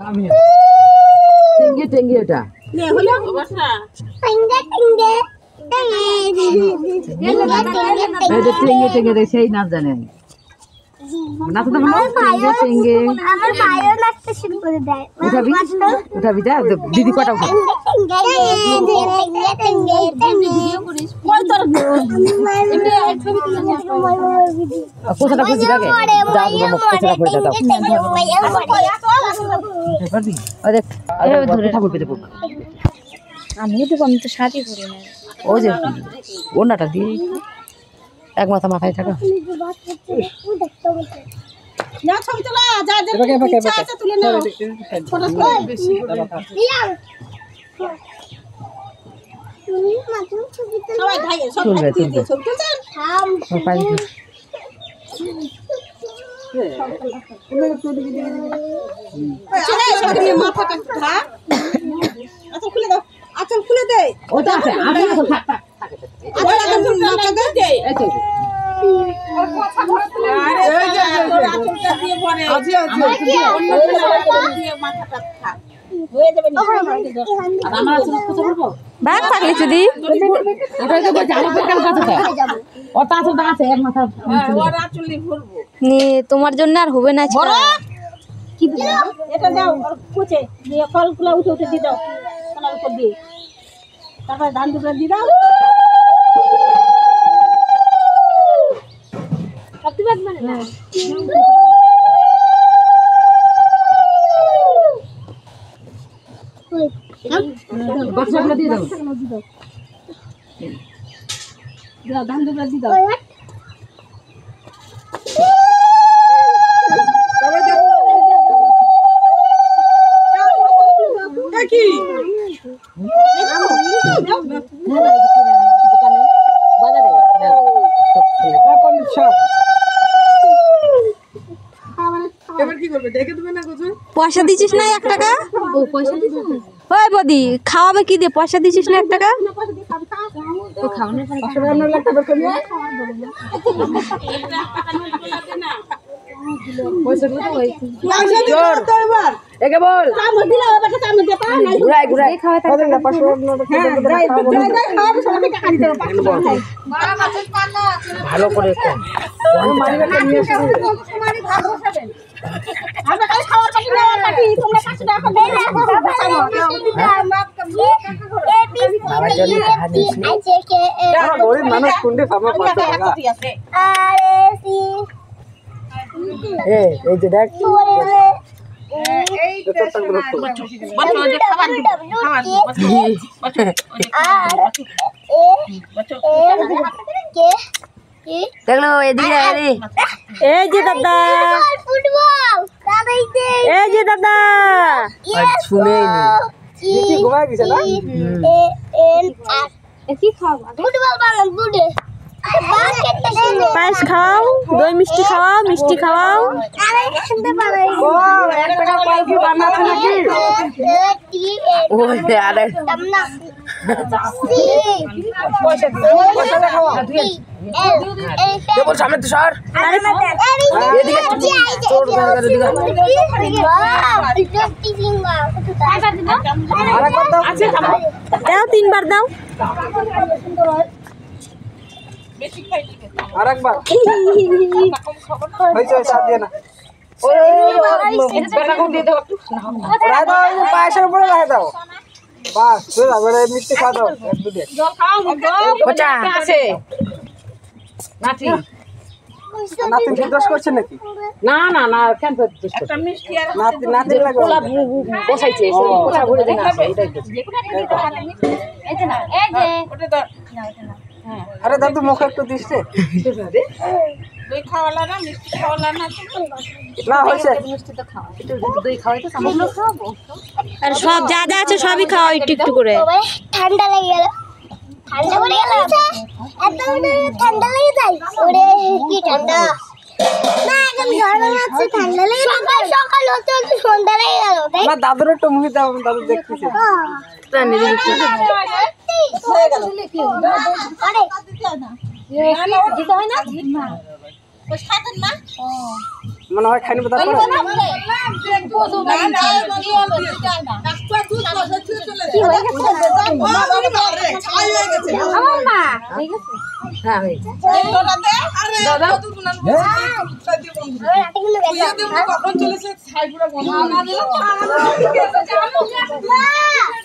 আমি টেঙ্গে টেঙ্গে এটা নে হলো বাসা টেঙ্গে টেঙ্গে এটা টেঙ্গে টেঙ্গে রে সেই নাচ জানে নাচতে পারো টেঙ্গে টেঙ্গে আমার ভাইও নাচতে শুরু করে দেয় উঠাবি উঠাবি যা দিদি কটা উঠা ভিডিও করিস কই তোর এমনি ছবি তুলে নিয়ে কোথাটা খুঁজি লাগে যা কোথাটা খুঁজে দাও পারবি আরে আরে ধরে ঠাকুর পেতে পড় আমি তো শাড়ি পরি না ও যে ওনাটা দিয়ে এক মাথা মাথায় থাকা না ছবি তোলা যা যা ইচ্ছা আছে তুলে নাও ফটো বেশি দিলাম তুমি মাত্র ছবি তোলা সবাই ভাই সব দিয়ে ছবি তুলছেন থাম পাই চলে সব নিয়ে মাথাটা খা আচ্ছা খুলে দাও আচ্ছা খুলে দে ওটা আছে আমি তো থাক থাক আচ্ছা মাথা দে এই তো ব্যাগ থাকলে যদি তোমার জন্য আর হবে না এটা দাও কুচে দিয়ে ফলগুলো উঠে উঠে দিয়ে দাও ফলের উপর দিয়ে তারপরে ধান দুটো দিয়ে দাও সত্যি বাদ মানে না বাচ্চাগুলো দিয়ে দাও দাও ধান দুটো দিয়ে দাও কি পয়সা দিছিস না 1 টাকা ওই বদি খাওয়াবে কি দিয়ে পয়সা দিছিস না 1 টাকা ভালো করে মানুষ কোনটা এই যে দেখ দেখলো এদিকে এই যে দাদা এই যে দাদা শুনে ঘুমায় গেছে না পায়েস খাও দই মিষ্টি খাওয়াও মিষ্টি খাওয়াও সামনে তো সর দাও 3 বার দাও আরেকবার হয়েছে সাথ দিয়ে না পায়েসের উপরে রাখে দাও বাস মিষ্টি খাওয়া দাও নাতি দোষ করছে নাকি না না না কেন নাতি বসাইছে আরে দাদু মুখে একটু দিচ্ছে দই খাওয়ালা না মিষ্টি খাওয়ালা না না হয়েছে দই খাওয়াই তো সামনে খাওয়াবো আর সব যা যা আছে সবই খাও একটু একটু করে ঠান্ডা লেগে গেল ঠান্ডা পড়ে গেল এত ঠান্ডা লেগে যায় ওরে কি ঠান্ডা না এখন গরম আছে ঠান্ডা লেগে সকাল সকাল হতে হতে সন্ধ্যা লেগে গেল আমার দাদুর একটু মুভি দাও দাদু দেখতেছে টানি দিচ্ছে হয়ে গেল আরে দিতে হয় না ওই সাথে না ও মনে হয় খাইনি বাতাস করে হ্যাঁ হয়েছে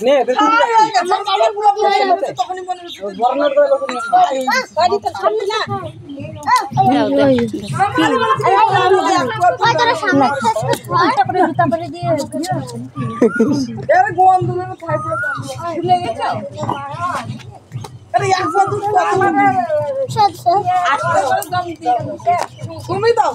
নে দেখুন বর্ণনা করে তুমি দাও